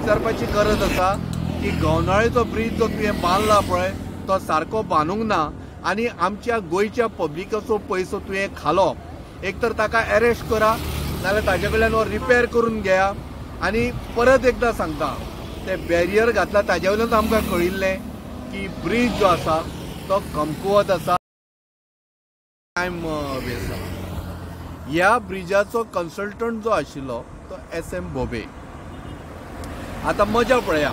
विचारपाची गरज आसा की गवनाळेचो ब्रिज जो तुवें बांदला पळय तो सारको बांदूंक ना आनी आमच्या गोंयच्या पब्लिकाचो पयसो तुवें खालो. एक तर ताका अरेस्ट करा नाल्यार ताजे कडल्यान हो रिपेर करून घेया. आनी परत एकदां सांगता ते बॅरियर घातला ताजे वयल्यान आमकां कळिल्लें की ब्रिज जो आसा तो कमकुवत आसा, टायम वेस्ट जाला. ह्या ब्रिजाचो कन्सल्टंट जो आशिल्लो तो SM बोबे. आतां मजा पळया,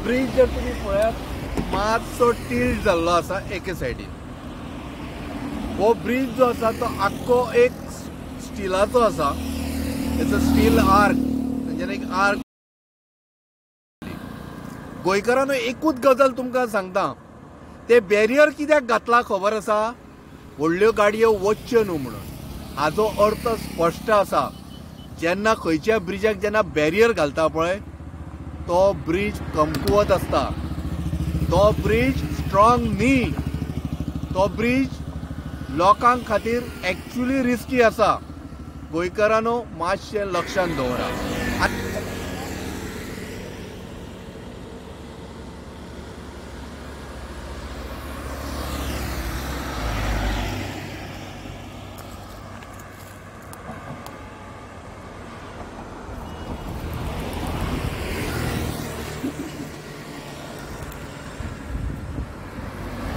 ब्रिज जर तुमी पळयात मातसो टिल्ट जाल्लो आसा एके सायडीन. हो ब्रिज जो आसा तो आख्खो एक स्टिलाचो आसा. इट्स अ स्टील आर्क, म्हणजे एक आर्क. गोंयकारांनो एकूच गजाल तुमकां सांगता, ते बॅरियर कित्याक घातला खबर आसा? व्हडल्यो गाडयो वच्च्यो न्हू म्हणून. हाचो अर्थ स्पश्ट आसा. जेन्ना खंयच्या ब्रिजाक जेन्ना बॅरियर घालता पळय तो ब्रिज कमकुवत आसता. तो ब्रिज स्ट्रॉंग न्ही. तो ब्रिज लोकां खातीर एक्चुअली रिस्की आसा. गोंयकारांनो मातशें लक्षांत दवरा.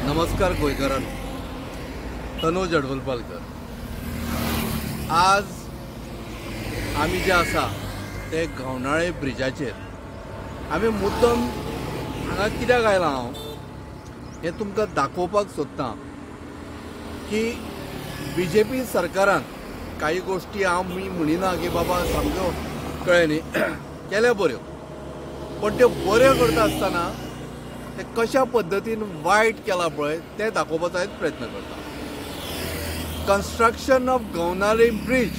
नमस्कार गोंयकारांनो, तनोज अडवलपालकर. आज आमी जे आसा ते गवनाळे ब्रिजाचेर. आमी मुद्दम हांगा कित्याक आयला हांव हें तुमकां दाखोवपाक सोदतां की BJP सरकारान काही गोष्टी आमी म्हणिना की बाबा सामक्यो कळ्ळें न्ही केल्या बऱ्यो, पण त्यो बऱ्यो करता आसतना ते कशा पद्दतीन वायट केला पळय ते दाखोवपाचो प्रयत्न करता. Construction of Gaunale bridge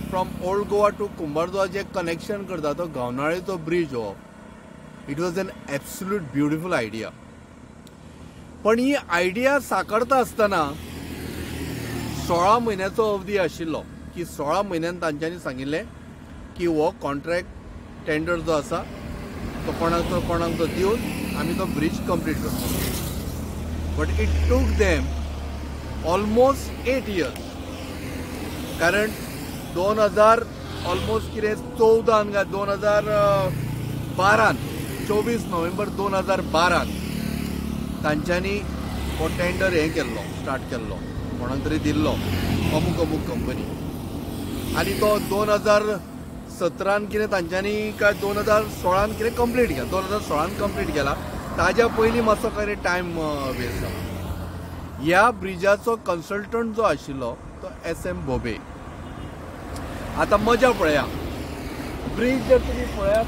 from old Goa to Kumbharjua जे कनेक्शन करता तो गवनाळेचो ब्रिज हो, it was an absolute beautiful idea. पण ही आयडिया साकारता आसतना 16 म्हयन्याचो अवधी आशिल्लो की 16 म्हयन्यान तांच्यांनी सांगिल्लें की हो कॉन्ट्रॅक्ट टेंडर जो आसा तो कोणाक तो दिवन आमी तो ब्रिज कंप्लीट करता. But it took them almost 8 years. कारण 2000 ऑलमोस्ट कितें 14 काय 2012 24 नोव्हेंबर 2012 तांच्यांनी हो टेंडर हें केल्लो, स्टार्ट केल्लो, कोणाक तरी दिल्लो अमूक कंपनी. आनी तो 2017 कितें तांच्यांनी काय 2016 कितें कंप्लीट केला. 2016 कंप्लीट केला. ताज्या पयलीं मातसो कितें टायम वेस्ट जाला. ह्या ब्रिजाचो कन्सल्टंट जो आशिल्लो तो SM बोबे. आतां मजा पळया, ब्रिज जर तुमी पळयात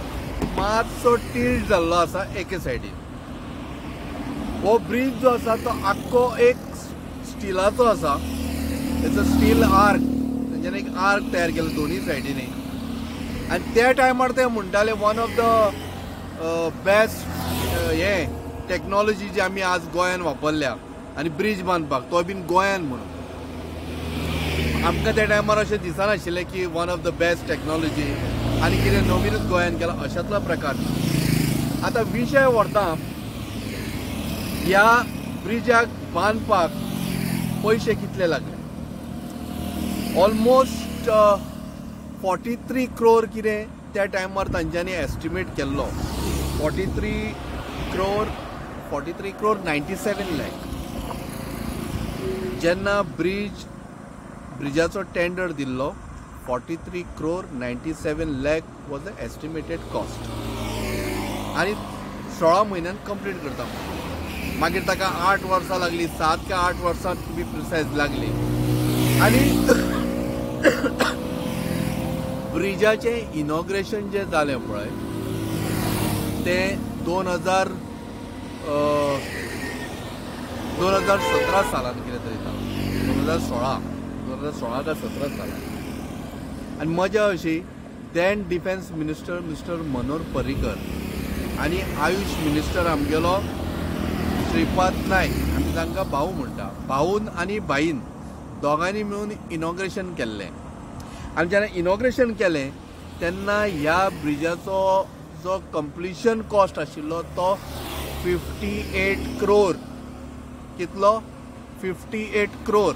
मातसो टिल्ट जाल्लो आसा एके सायडीन. हो ब्रिज जो आसा तो आख्खो एक स्टिलाचो आसा. इट्स अ स्टील आर्क, म्हणजे एक आर्क तयार केलो दोन्ही सायडीनी. आनी त्या टायमार ते म्हणटाले वन ऑफ द बेस्ट हें टॅक्नॉलॉजी जी आमी आज गोंयान वापरल्या आनी ब्रिज बांदपाक तो बीन गोंयान म्हणून. आमकां त्या टायमार अशें दिसनाशिल्लें की one of the best technology आनी कितें नवीनच गोंयान केला अशातलो प्रकार. आतां विशय व्हरता, ह्या ब्रिजाक बांदपाक पयशे कितले लागले? ऑलमोस्ट 43 crore कितें त्या टायमार तांच्यांनी एस्टिमेट केल्लो. 43 crore 97 lakh. जेन्ना ब्रिजाचो टेंडर दिल्लो 43 crore 97 lakh was the estimated cost. आनी 16 म्हयन्यान कंप्लीट करता. मागीर ताका 8 वर्सां लागली, 7 का 8 वर्सां टू बी प्रिसायज लागली. आनी ब्रिजाचें इनॉग्रेशन जे जालें पळय तें 2017 सालान कितें तरी जालें. 2016 का 17 सालान. आनी मजा अशी, then defence minister mister Manohar Parrikar आनी आयुष मिनिस्टर आमगेलो श्रीपाद नायक, आमी तांकां भाऊ म्हणटा, भाऊन आनी बाईन दोगांनी मेळून इनॉग्रेशन केल्लें. आनी जेन्ना इनॉग्रेशन केलें तेन्ना ह्या ब्रिजाचो जो कंप्लीशन कॉस्ट आशिल्लो तो 58 crore. कितलो? 58 crore.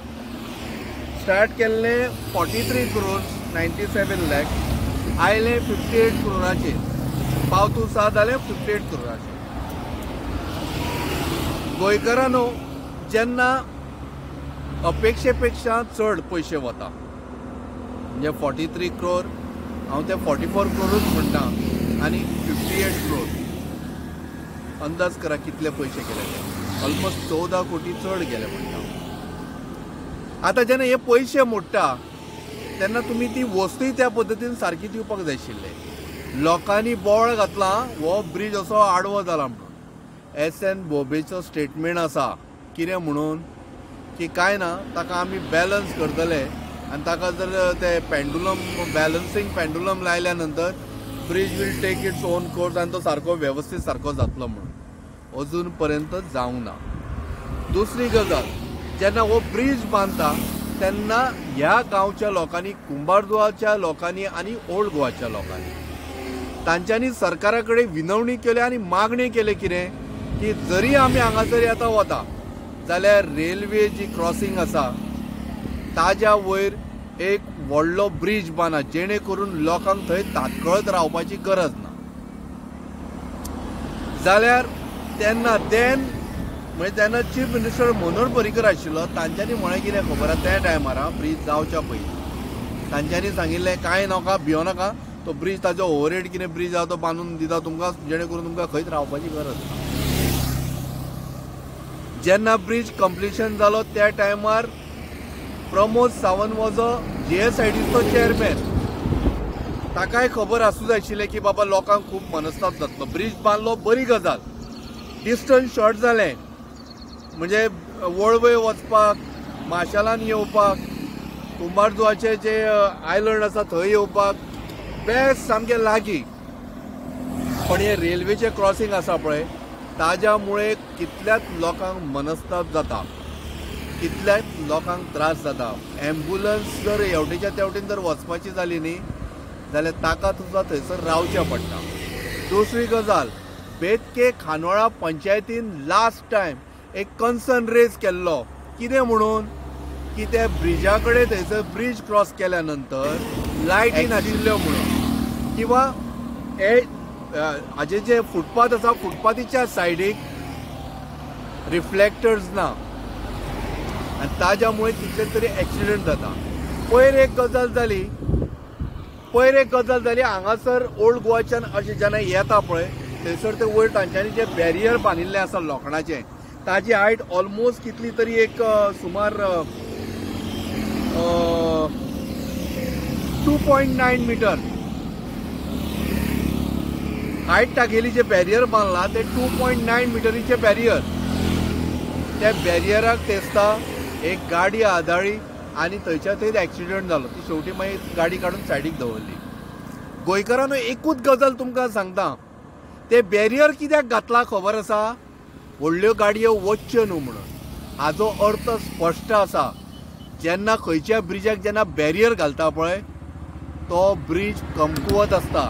स्टार्ट केल्ले 43 crores 97 lakh, आयले 58 crore. पावतू 6 जाले 58 crore. गोंयकारांनो, जेन्ना अपेक्षेपेक्षा चड पैसे वता म्हणजे 43 crore, हांव ते 44 crore म्हणटा आनी 58 crore, अंदाज करा कितले पैसे गेले ते. ऑलमोस्ट 14 कोटी चड गेले म्हणटा. आता जेन्ना हे पैसे मोडटा तेन्ना तुमी ती वस्तूय त्या पद्दतीन सारकी दिवपाक जाय आशिल्ले. लोकांनी बोवाळ घातला हो ब्रिज असो आडवो जाला म्हणून. SN बोबेचो स्टेटमेंट आसा कितें म्हणून की काय ना, ताका आमी बॅलन्स करतले आनी ताका जर ते पेंडुलम बॅलन्सिंग पेंडुलम लायल्या नंतर bridge will take its own course आनी तो सारको वेवस्थीत सारको जातलो म्हणून. अजून पर्यंत जावंक ना. दुसरी गजाल, जेन्ना हो ब्रिज बांदता तेन्ना ह्या गांवच्या लोकांनी, कुंभारजुव्याच्या लोकांनी आनी ओल्ड गोवाच्या लोकांनी तांच्यांनी सरकारा कडेन विनवणी केली आनी मागणी केली कितें की जरी आमी हांगासर येता वता जाल्यार रेल्वे जी क्रॉसिंग आसा ताज्या वयर एक व्हडलो ब्रिज बांदा, जेणे करून लोकांक थंय तात्कळत रावपाची गरज ना. जाल्यार तेन्ना म्हणजे तेन्ना चीफ मिनिस्टर मनोहर पर्रीकर आशिल्लो. तांच्यांनी म्हळें कितें खबर आसा, त्या टायमार ब्रिज जावच्या पयलीं तांच्यांनी सांगिल्लें कांय नाका, भियो नाका, तो ब्रिज ताजो ओव्हरहेड कितें ब्रिज आसा तो बांदून दिता तुमकां, जेणे करून तुमकां खंयच रावपाची गरज ना. जेन्ना ब्रिज कंप्लीशन जालो त्या टायमार प्रमोद सावंत वॉज अ JSIDचो चेअरमॅन. ताकाय खबर आसूंक जाय आशिल्लें की बाबा लोकांक खूब मनस्ताप जातलो. ब्रिज बांदलो, बरी गजाल, डिस्टन्स शॉर्ट जालें, म्हणजे वळवय वचपाक, माशेलान येवपाक, कुंभारजुव्याचे जे आयलंड आसा थंय येवपाक बेस्ट, सामकें लागीं. पण हे रेल्वेचें क्रॉसिंग आसा पळय ताज्या मुळे कितल्याच लोकांक मनस्ताप जाता, कितल्याच लोकांक त्रास जाता. एम्ब्युलन्स जर हेवटेच्या तेवटेन जर वचपाची जाली न्ही जाल्यार ताका तुका थंयसर रावचें पडटा. दुसरी गजाल, बेतके खानोळा पंचायतीन लास्ट टायम एक कन्सर्न रेज केल्लो कितें म्हणून की त्या ब्रिजा कडेन थंयसर ब्रिज क्रॉस केल्या नंतर लायटी नाशिल्ल्यो म्हणून, किंवा हाजे जे फुटपाथ आसा फुटपाथीच्या सायडीक रिफ्लेक्टर्स ना आनी ताज्या मुळे कितले तरी एक्सिडेंट जाता. पयर एक गजाल जाली हांगासर ओल्ड गोवाच्यान अशें जेन्ना येता पळय थंयसर ते वयर तांच्यांनी जे बॅरियर बांदिल्लें आसा लोखणाचें, ताजी हायट ऑलमोस्ट कितली तरी एक सुमार 2.9 मीटर हायट तागेली. जे बॅरियर बांदला ते 2.9 मीटरीचे बॅरियर. त्या बॅरियराक तेसता एक गाडी आदाळी आनी थंयच्या थंयच एक्सिडेंट जालो. ती शेवटी मागीर गाडी काडून सायडीक दवरली. गोंयकारांनो, एकूच गजाल तुमकां सांगता, ते बॅरियर कित्याक घातला खबर आसा? व्हडल्यो गाडयो वच्च्यो न्हू म्हणून. हाजो अर्थ स्पश्ट आसा. जेन्ना खंयच्या ब्रिजाक जेन्ना बॅरियर घालता पळय तो ब्रिज कमकुवत आसता,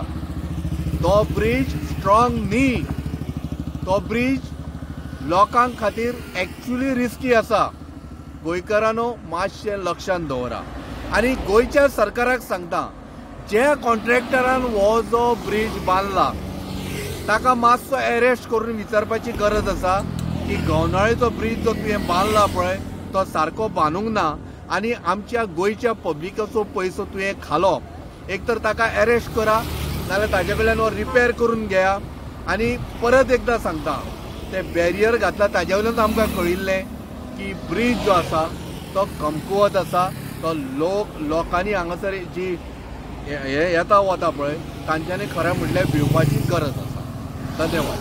तो ब्रिज स्ट्रॉंग न्ही, तो ब्रिज लोकांक खातीर एक्चुली रिस्की आसा. गोंयकारांनो, मातशें लक्षांत दवरा. आनी गोंयच्या सरकाराक सांगता, ज्या कॉन्ट्रॅक्टरान हो जो ब्रिज बांदला ताका मातसो अरेस्ट करून विचारपाची गरज आसा की गवनाळेचो ब्रिज जो तुवें बांदला पळय तो सारको बांदूंक ना आनी आमच्या गोंयच्या पब्लिकाचो पयसो तुवें खालो. एक तर ताका अरेस्ट करा नाल्यार ताजे कडल्यान हो रिपेर करून घेया. आनी परत एकदां सांगता, ते बॅरियर घातला ताजे वयल्यान आमकां कळिल्लें की ब्रिज जो आसा तो कमकुवत आसा. तो लोकांनी हांगासर जी येता वता पळय तांच्यांनी खरें म्हणल्यार भिवपाची गरज आसा. धन्यवाद.